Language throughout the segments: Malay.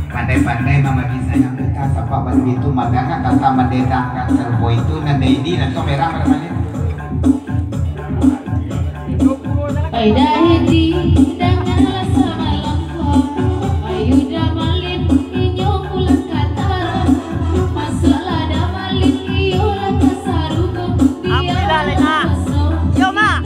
Pandai-pandai mama bisa yang kita sapa begitu madanga kata mendedangkan serbo itu nandaidi dan so merah mana-mana. Pada hati danganlah sama longkong ayu damalin inyo pulang katara masalah damalin iyo lah kasarugo dia maso yo ma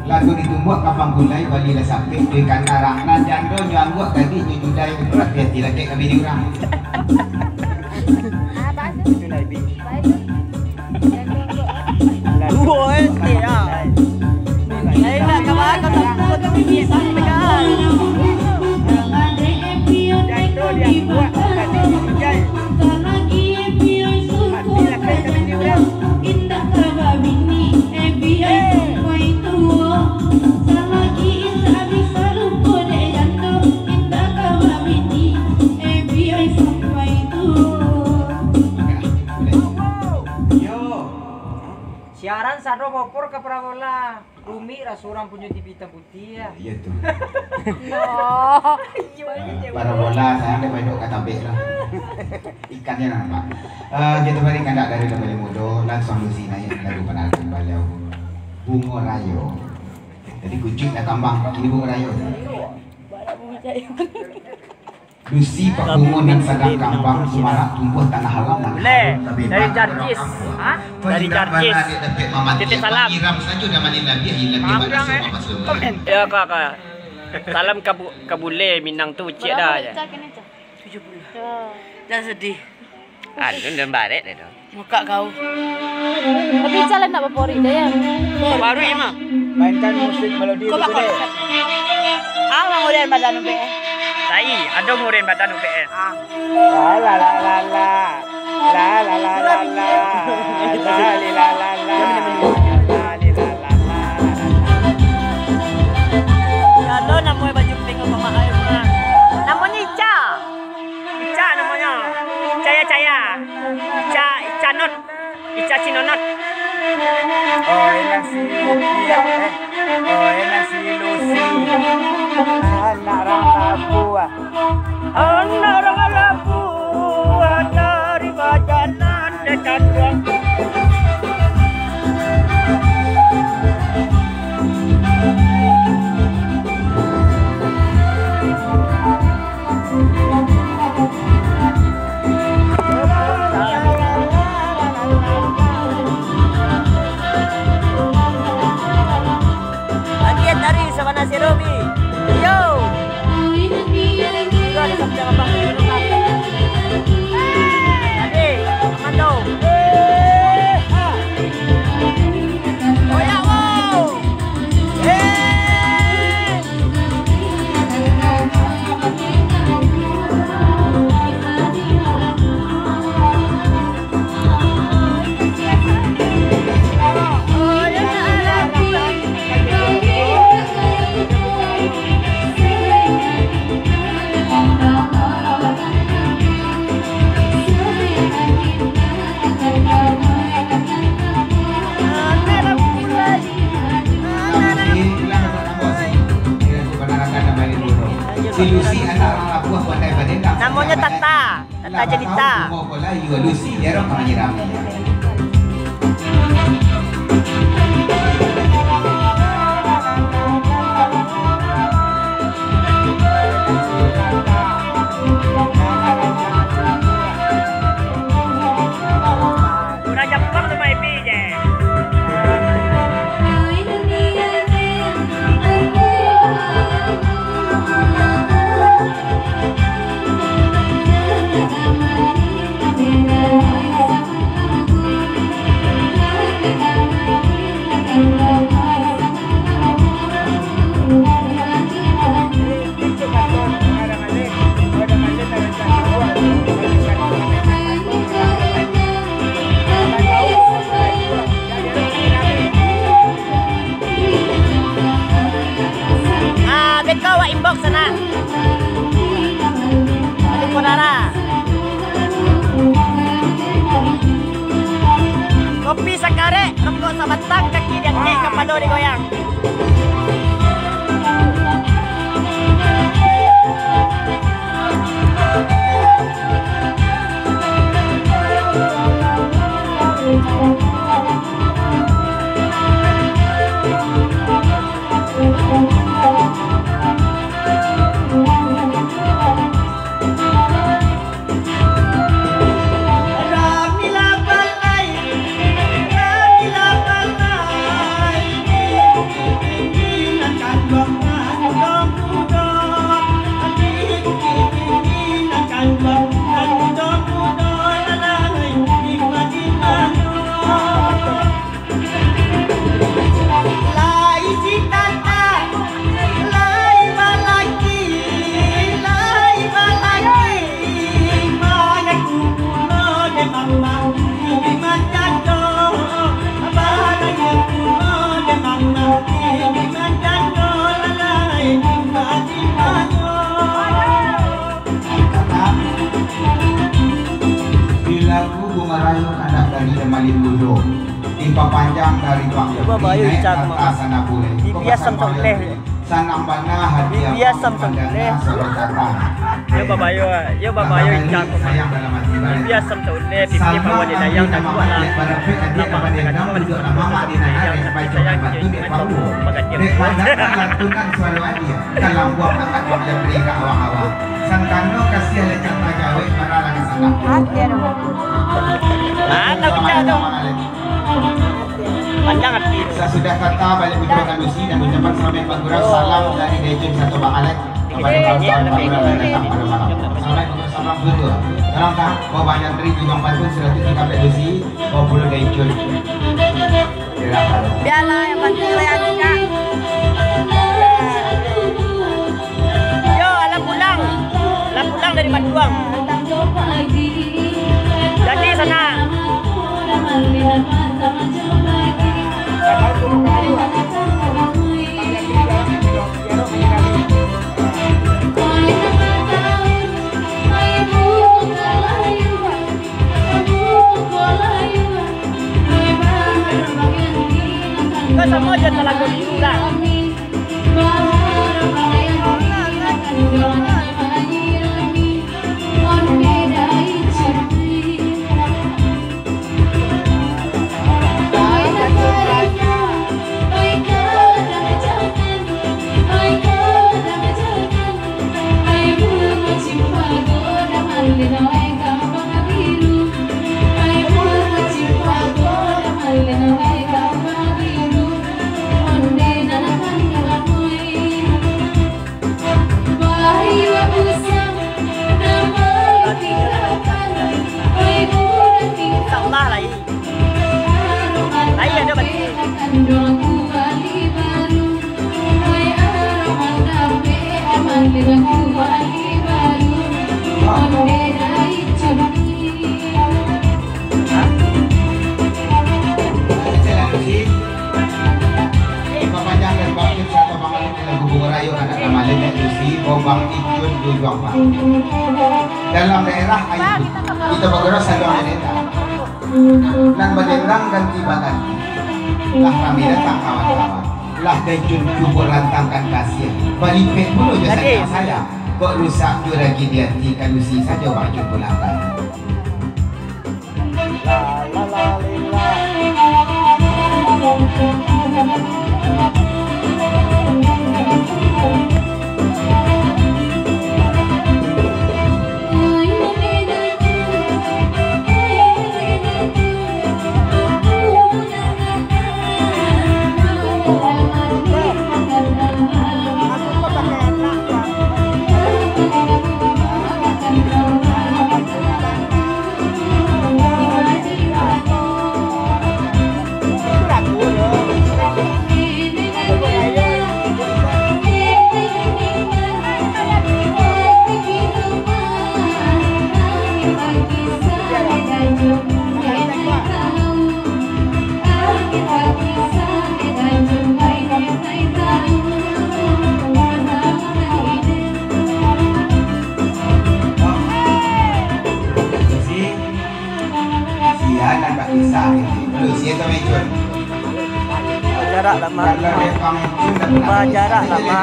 lagu ditumbuk kapang gulai bali la sapik di kanarang nan jando nyangguak tadi nyudai berat dia tidak kayak kami orang. Itu nabi. Lalu dia. Saya nak kawan kau tu bisa tekan. Jando dia buat tadi nyudai. Siaran sado ngopor ke prabola Rumi rasurang punya TV hitam putih ya. Iya tuh. No. Parabola saya ada banyak kata bek lah. Ikannya nampak. Kita balik kandak dari Bali Mudo langsung Lucy naik lagu penarikan beliau Bunga Rayo. Jadi kucing dah tambang kini Bunga Rayo. Lucy Pak Bunga dan Sadang Kambang semarak tumbuh tanah halam. Boleh. Dari Jarkis. Ha? Dari Jarkis. Titip salam. Iram saja dah mandi Nabi Ya kak. Salam kabule Minang tu cik dah aja. 70. Dah sedih. Anu dan barek dah tu. Muka kau. Tapi jalan nak berpori dah ya. Baru emang. Mainkan musik melodi Kau bakal. Awang udah badan be. Tai, ada murid badan UPN. La la la la la. La la la la la. La li la la la. La li la la la. Kalau namanya baju pink sama air pernah. Namanya Ica. Ica namanya. Caya. Ica not. Ica Cinonot. Oh, enak si Lucia. Oh, enak si Lucy. Anak Rabu. Anak Rabu. Dari bajanan dekat ruang. Si Robi, yo. Juga ada sampai abang di rumah. Ade, Amando. Oh ya, wow. Si Lucy anak buah pandai badendang. Namanya Tata Jelita. Bola juga Lucy dia orang ramai. Udah Jepang sama Epi je. Inbox sana. Ada Ponara. Kopi sakare, rokok sabatang, kaki dan kek kepala digoyang. Timpa panjang dari Bang Coba bayu naik dicak atas sana boleh. Biasa untuk teh. sanambana hadiah Biasa boleh. Yo babayo jago. Sayang dalam hati balik. Biasa boleh pipi bawa di dayang dan buat lah. Nama dengan nama di mama di dayang sampai sayang jadi bau bagat dia. Lantunan suara dia. Kalau buang akan memberi ke awang-awang. Sangkano kasih lecet gawe para lagi sangat. Tak bicara dong. Panjang hati. Saya sudah kata balik ucapan Lucy dan ucapan sampai Pak Guru salam dari Dejun satu Bangkalan kepada Pak Guru yang datang pada malam. Sampai bersama dulu. Tolong tak, bawa banyak dari Bintang Pantun sudah tutup Pak Lucy, bawa bulu Dejun. Biarlah yang penting layani Kak. Yo, alam pulang dari Bantuang. Jadi sana. Kau sama aja lagu biru dah. Dalam daerah Ayu kita bergerak satu meneta dan berdendang ganti badan lah kami datang kawan-kawan lah Dejun kubur lantangkan kasih balipet dulu je saya kok rusak tu lagi dia tikan usi saja baju pulakan jarak lama. Jarak lama.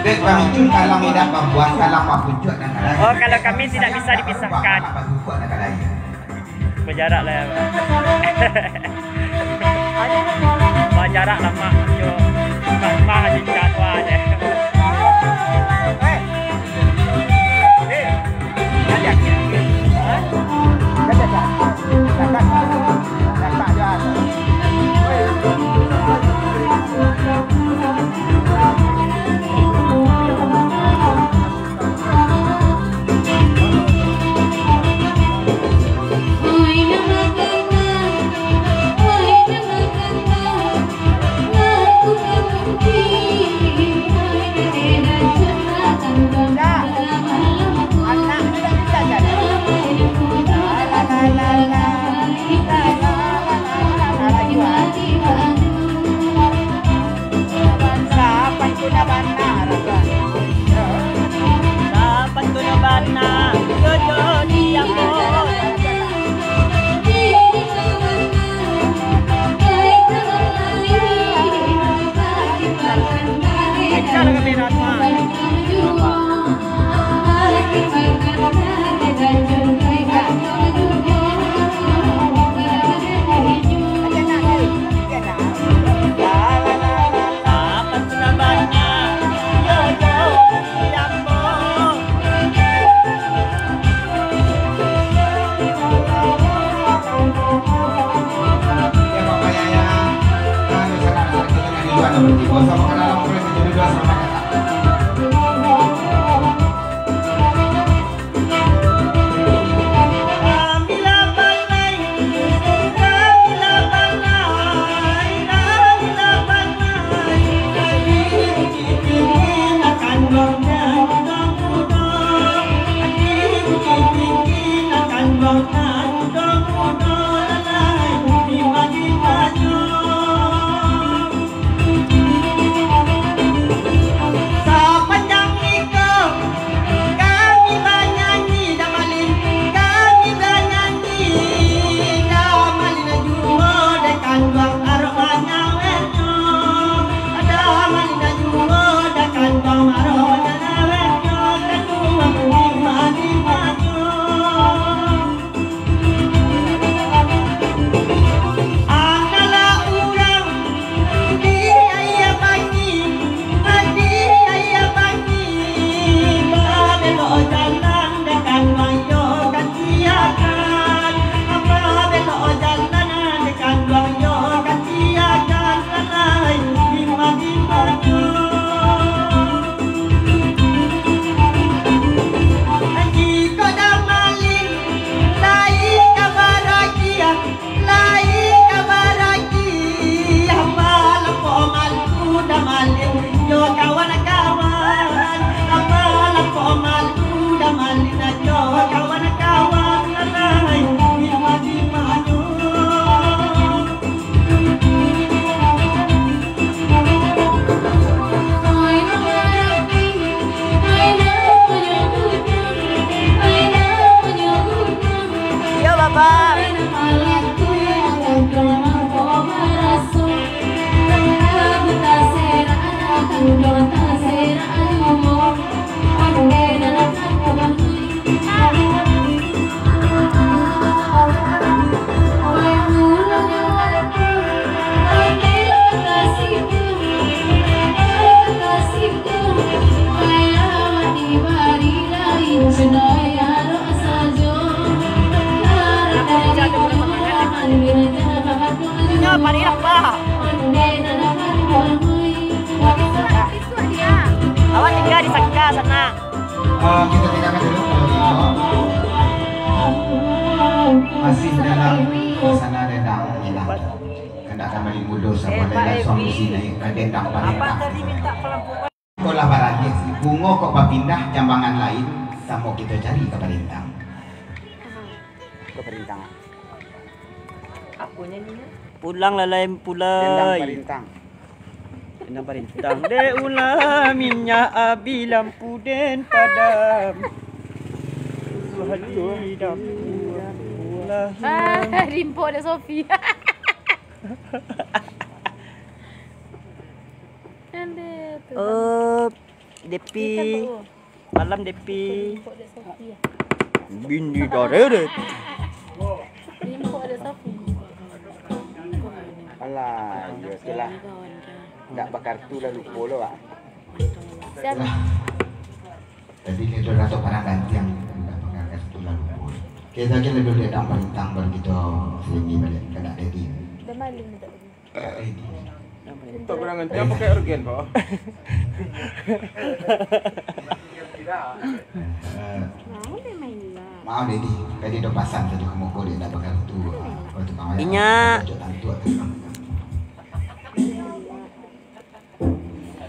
Dek pamincun kalau tidak membuat kalau mapuncut dan kalau. Oh, kalau kami tidak bisa dipisahkan. Berjarak lah. Berjarak lama. Yo, mah jingkat aja. Awak tinggal di Sangka sana. Kita tinggalkan dulu kalau gitu. Masih dalam sana dendang hilang. Hendak kembali mudo sama dendang suami sini ke dendang parendang. Kolah barangnya sih. Bungo kok pindah jambangan lain. Sama kita cari ke parendang. Ke Perintang. Apunya ni. Pulang lalai Dendang pulai. Perintang. Dendang Perintang. De ulah minyak api lampu den padam. Hati dapur ulah. Rimpo ada Sofi. Ande tu. Depi. Malam Depi. Rimpo ada Sofi. Bini dare. Rimpo ada Sofi. Alah, ya itulah. Tak bakar tu lah lupa lah, Pak. Siapa? Jadi ini sudah rata parang ganti yang tidak pengaruh itu lalu. Kita kira dulu dia dapat parendang baru kita sini balik kena ready. Dah maling tak lagi. Ready. Tak pernah ganti apa kayak organ, Pak. Maaf ready. Tadi dah pasang tadi kamu kau dia tak bakar tu. Waktu kamu Inya.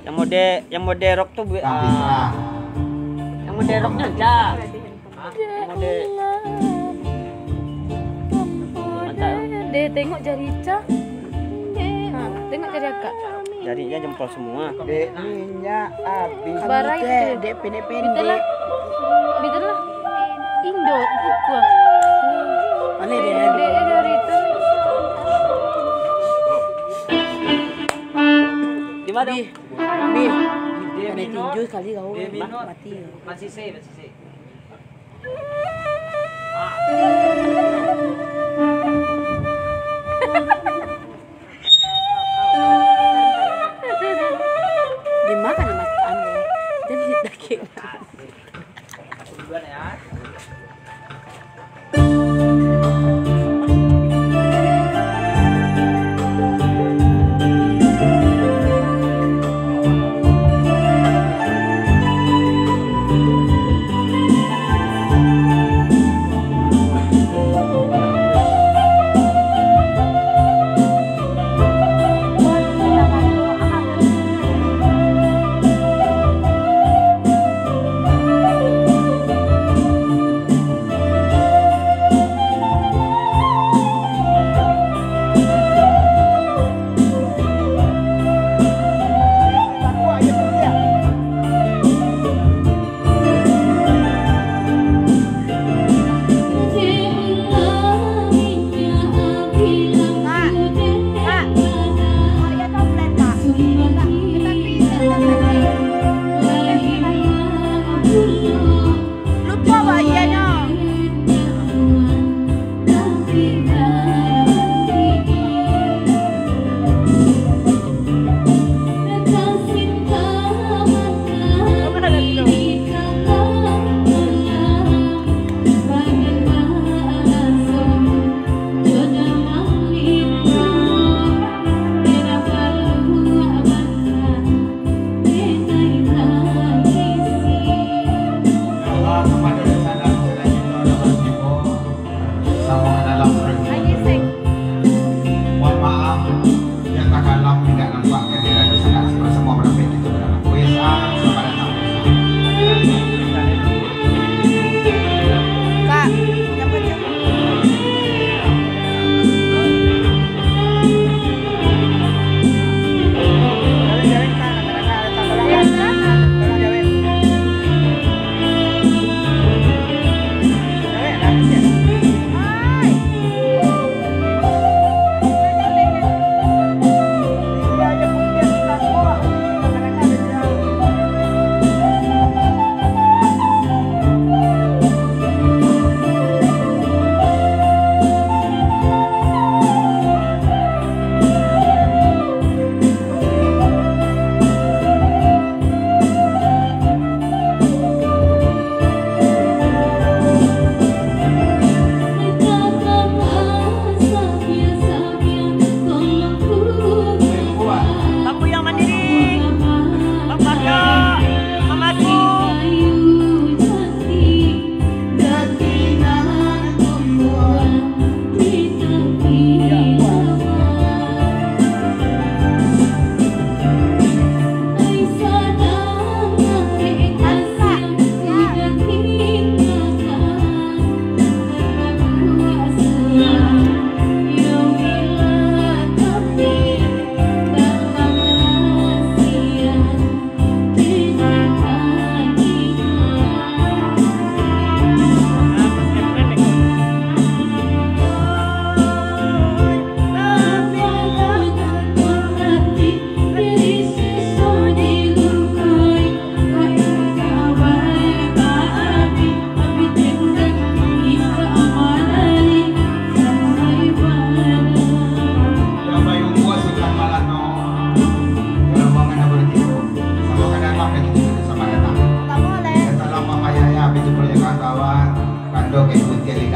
Yang mode rock tu yang mode rocknya ada. Mode Dia tengok jari Ica. Tengok jari akak. jarinya jempol semua. Dek minyak api. Barai tu. Dek pendek-pendek. Bitalah. Bitalah. Indo buku. Mana dia? Dia jari Ica. Di mana? Bi. Ada tinju sekali kau. Mati. Masih sih. Dimakan mas anu. Jadi daging. Duluan ya.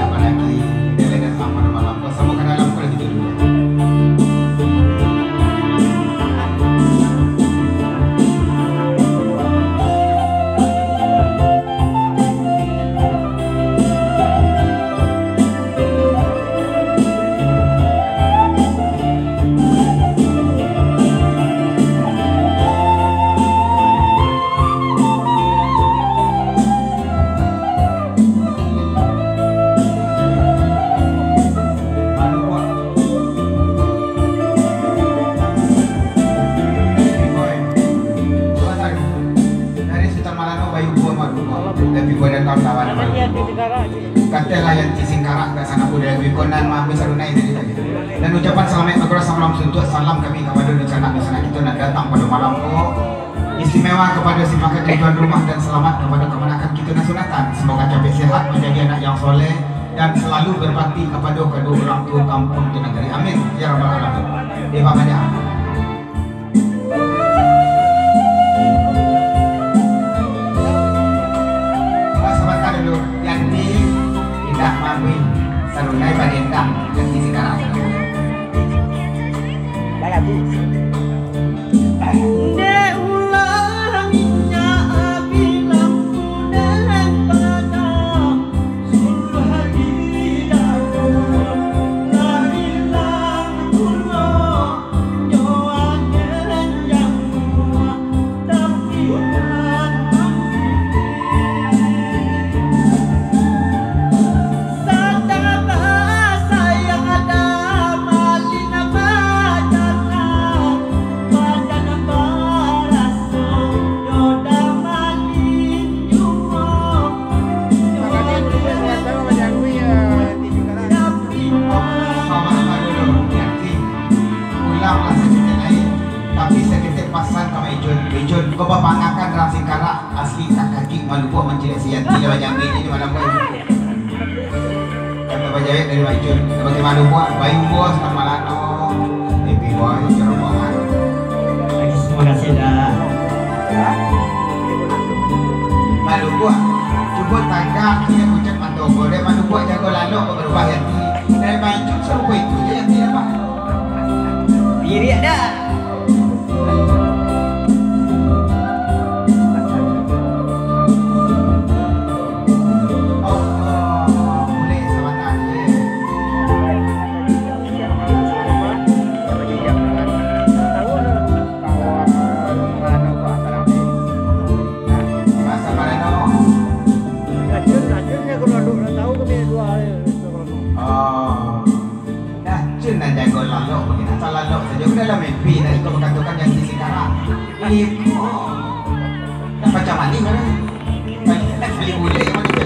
apa lagi Dele dan sama malam kau sama ke dalam kau gitu dulu. Katalah yang singkarak ke sana budaya wikonan mampir sarunai jadi tadi. Dan ucapan selamat maghrib salam suntuk salam kami kepada rencana di sana kita nak datang pada malam istimewa kepada si pakai tuan rumah dan selamat kepada kemenakan kita dan sunatan. Semoga capai sehat menjadi anak yang soleh dan selalu berbakti kepada kedua orang tua kampung di negeri. Amin ya rabbal alamin. Dewa banyak. Sarunai padendang dan di sekarang. Kau papangakan rang singkara asli tak kaki Maluku menjadi sianti dari Jambi ini malam ini. Kata Bajawet dari Bajun, sebagai Maluku, Bayu Bos, Malano, Epi Boy, Jerobohan. Terima kasih dah. Maluku, cuba tangga kita pucat Mandogo. Dari Maluku jago lalu berubah hati. Dari Bajun serupa itu je yang tidak apa. Diri ada. Macam mana ni kan? Beli boleh ke mana?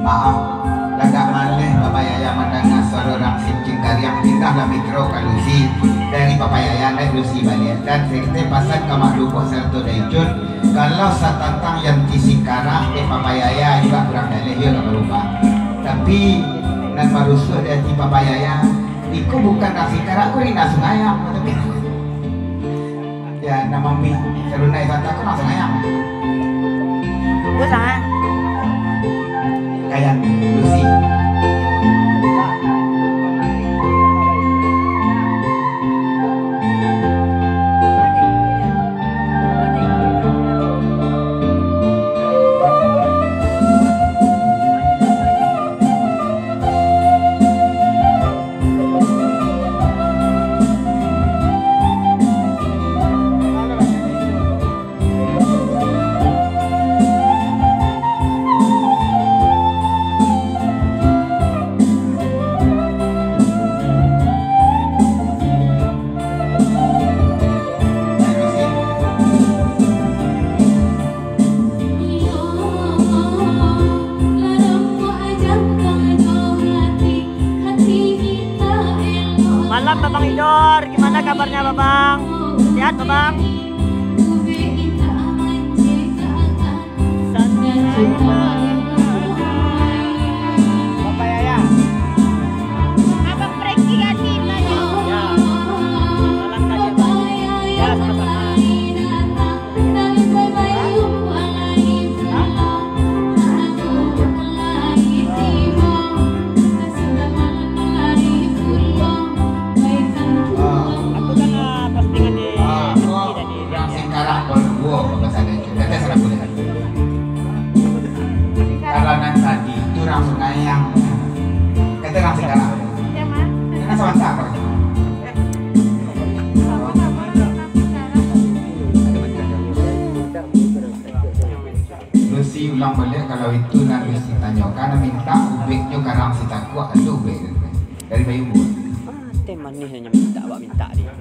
Maaf, lagak malih Bapak Yaya mendengar suara orang sincing karyang pindah lah mikro kalusi dari Bapak Yaya naik lusi balik dan sekte pasal kamar lupa serta daijun kalau satantang yang tisingkarah Bapak Yaya juga kurang dalih ya gak berubah tapi nan marusuh dari Bapak Yaya iku bukan nasi karak aku ini nasi ayam tapi ya nama mi serunai kata aku nasi ayam Gue sangat kayak Lucy. Malam Babang Idor, gimana kabarnya Babang? Sehat Babang? Bapak Yaya. Abang Frankie kan kita Ya. Salam saja Bang. Ya sama-sama. Aku kan postingan di FB dan di Yang sekarang berdua pesan itu. Kita serap boleh. Karena tadi itu langsung yang kita langsung sekarang. Ya mah. Karena sama-sama. Lucy ulang balik kalau itu nanti Lucy tanya karena minta ubeknya karang si takwa lu ubek dari bayi umur. teh manis hanya minta dia.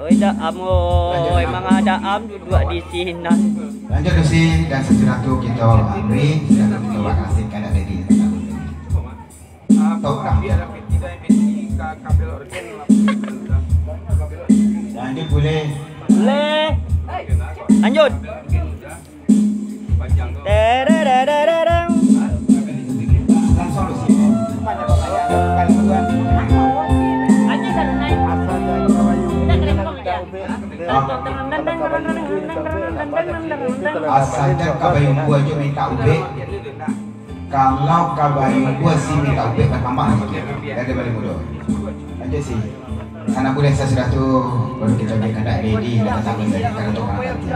Oi daam oi mga daam duduk di sini. Lanjut Lucy dan sesudah itu kita ambil dan kita makasih karena dari tahu tak? Lanjut boleh. Boleh. Lanjut. Tererererereng. Langsung Lucy. Aja kan naik. Kita kerempong aja. Asalnya kabayung gua aja minta ubek. Kalau kabayung gua sih minta ubek bertambah lagi. Ada balik mudah. Aja sih. Karena boleh sesudah tu baru kita berikan dak ready dan sambil dari karena tu orang nanti.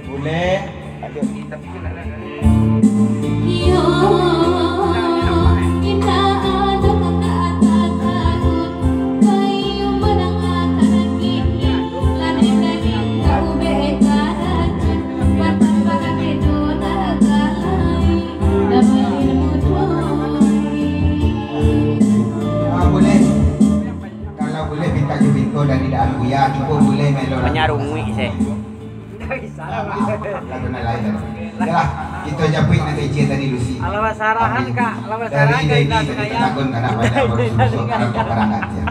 Boleh. Boleh. Kalau boleh minta jubito dari dak Buya cuba boleh melo. Menyarungi saya. Lagu lain. Yalah, kita japui nanti cie tadi Lucy. Alamat sarahan kak, alamat Dari sarahan Dedi kak. tadi takun karena pada bersusun karena peperangan ya.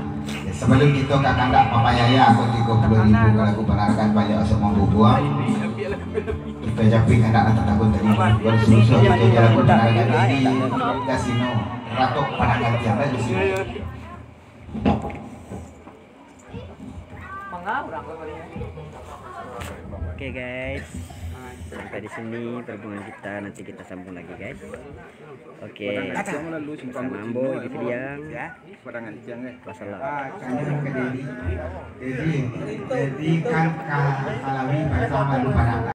Sebelum kita kakak tak papayaya aku 30.000 kalau aku penarakan banyak untuk membubuang. Kita japui karena nanti takun tadi bersusun kita jalan peperangan Dedi kasino ratok peperangan tiang dan Lucy. Oke guys, sampai di sini perhubungan kita, nanti kita sambung lagi guys. Oke, sama Ambo di Kriang. Wassalam. Kanjeng ke Dedi kan kalawi bersama lu pada